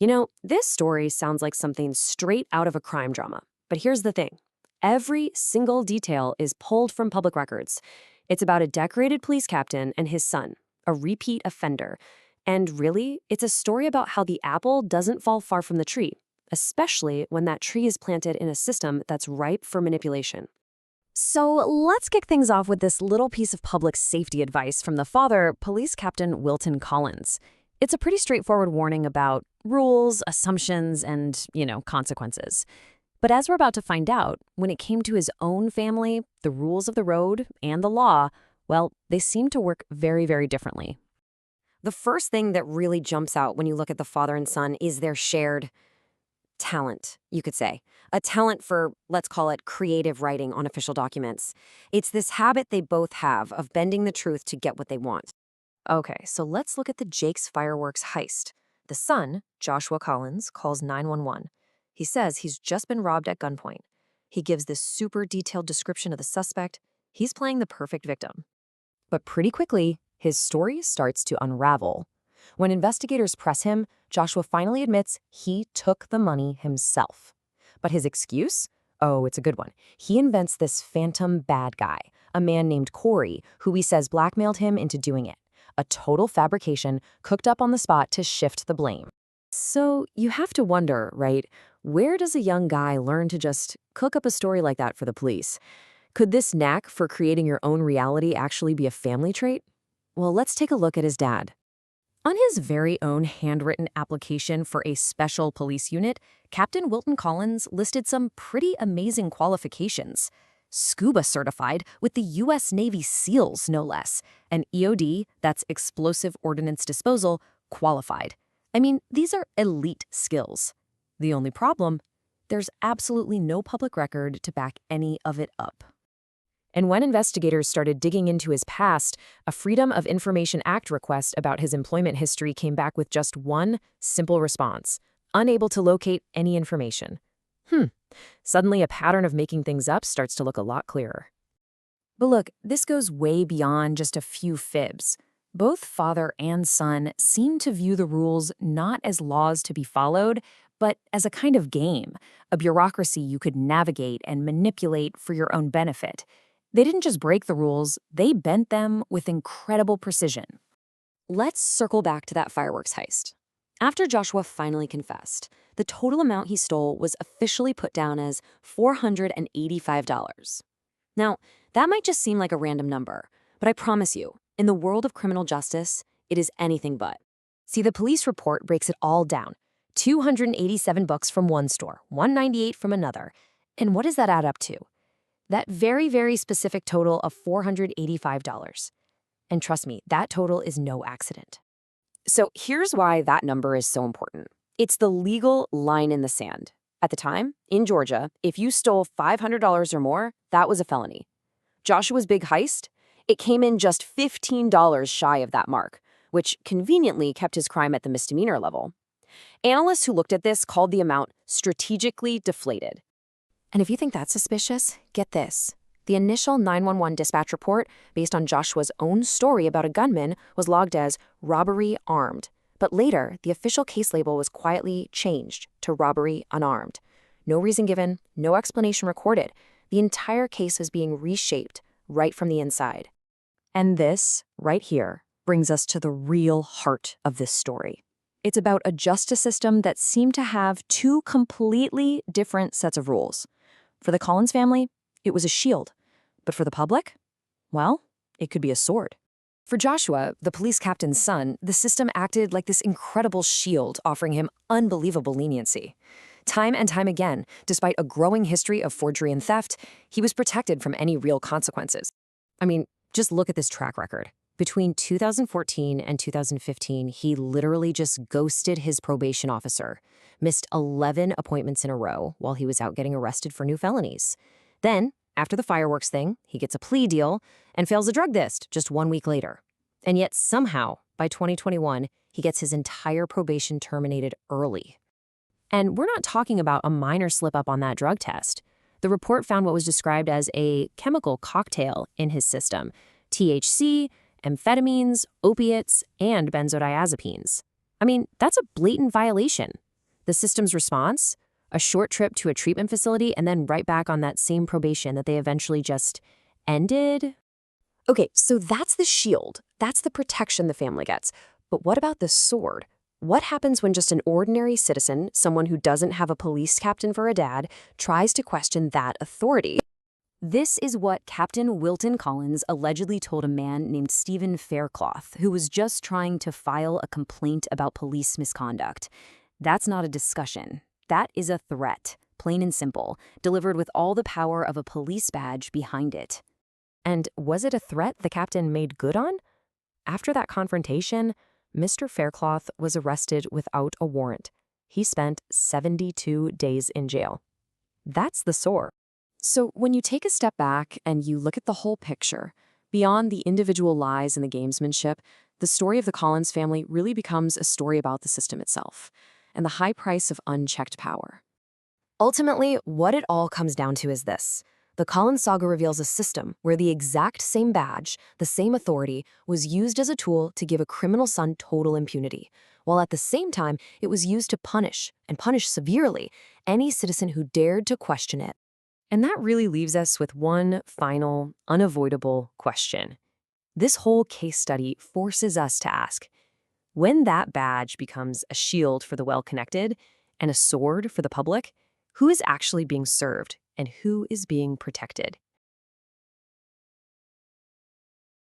This story sounds like something straight out of a crime drama. But here's the thing. Every single detail is pulled from public records. It's about a decorated police captain and his son, a repeat offender. And really, it's a story about how the apple doesn't fall far from the tree, especially when that tree is planted in a system that's ripe for manipulation. So let's kick things off with this little piece of public safety advice from the father, Police Captain Wilton Collins. It's a pretty straightforward warning about rules, assumptions, and, consequences. But as we're about to find out, when it came to his own family, the rules of the road and the law, well, they seem to work very, very differently. The first thing that really jumps out when you look at the father and son is their shared talent, you could say. A talent for, let's call it, creative writing on official documents. It's this habit they both have of bending the truth to get what they want. Okay, so let's look at the Jake's fireworks heist. The son, Joshua Collins, calls 911. He says he's just been robbed at gunpoint. He gives this super detailed description of the suspect. He's playing the perfect victim. But pretty quickly, his story starts to unravel. When investigators press him, Joshua finally admits he took the money himself. But his excuse? Oh, it's a good one. He invents this phantom bad guy, a man named Corey, who he says blackmailed him into doing it. A total fabrication cooked up on the spot to shift the blame. So you have to wonder, right? Where does a young guy learn to just cook up a story like that for the police? Could this knack for creating your own reality actually be a family trait? Well, let's take a look at his dad. On his very own handwritten application for a special police unit, Captain Wilton Collins listed some pretty amazing qualifications. Scuba certified with the U.S. Navy SEALs, no less. And EOD, that's Explosive Ordnance Disposal, qualified. I mean, these are elite skills. The only problem? There's absolutely no public record to back any of it up. And when investigators started digging into his past, a Freedom of Information Act request about his employment history came back with just one simple response: unable to locate any information. Suddenly a pattern of making things up starts to look a lot clearer. But look, this goes way beyond just a few fibs. Both father and son seem to view the rules not as laws to be followed, but as a kind of game, a bureaucracy you could navigate and manipulate for your own benefit. They didn't just break the rules, they bent them with incredible precision. Let's circle back to that fireworks heist. After Joshua finally confessed, the total amount he stole was officially put down as $485. Now, that might just seem like a random number, but I promise you, in the world of criminal justice, it is anything but. See, the police report breaks it all down. 287 bucks from one store, 198 from another. And what does that add up to? That very, very specific total of $485. And trust me, that total is no accident. So here's why that number is so important. It's the legal line in the sand. At the time, in Georgia, if you stole $500 or more, that was a felony. Joshua's big heist? It came in just $15 shy of that mark, which conveniently kept his crime at the misdemeanor level. Analysts who looked at this called the amount strategically deflated. And if you think that's suspicious, get this. The initial 911 dispatch report, based on Joshua's own story about a gunman, was logged as robbery armed. But later, the official case label was quietly changed to robbery unarmed. No reason given, no explanation recorded. The entire case was being reshaped right from the inside. And this, right here, brings us to the real heart of this story. It's about a justice system that seemed to have two completely different sets of rules. For the Collins family, it was a shield. But for the public? Well, it could be a sword. For Joshua, the police captain's son, the system acted like this incredible shield, offering him unbelievable leniency. Time and time again, despite a growing history of forgery and theft, he was protected from any real consequences. I mean, just look at this track record. Between 2014 and 2015, he literally just ghosted his probation officer, missed 11 appointments in a row while he was out getting arrested for new felonies. Then, after the fireworks thing, he gets a plea deal and fails a drug test just 1 week later. And yet somehow, by 2021, he gets his entire probation terminated early. And we're not talking about a minor slip-up on that drug test. The report found what was described as a chemical cocktail in his system: THC, amphetamines, opiates, and benzodiazepines. I mean, that's a blatant violation. The system's response? A short trip to a treatment facility and then right back on that same probation that they eventually just ended? Okay, so that's the shield. That's the protection the family gets. But what about the sword? What happens when just an ordinary citizen, someone who doesn't have a police captain for a dad, tries to question that authority? This is what Captain Wilton Collins allegedly told a man named Stephen Faircloth, who was just trying to file a complaint about police misconduct. That's not a discussion. That is a threat, plain and simple, delivered with all the power of a police badge behind it. And was it a threat the captain made good on? After that confrontation, Mr. Faircloth was arrested without a warrant. He spent 72 days in jail. That's the SOAR. So when you take a step back and you look at the whole picture, beyond the individual lies and the gamesmanship, the story of the Collins family really becomes a story about the system itself and the high price of unchecked power. Ultimately, what it all comes down to is this. The Collins saga reveals a system where the exact same badge, the same authority, was used as a tool to give a criminal son total impunity, while at the same time it was used to punish, and punish severely, any citizen who dared to question it. And that really leaves us with one final, unavoidable question. This whole case study forces us to ask, when that badge becomes a shield for the well-connected and a sword for the public, who is actually being served and who is being protected?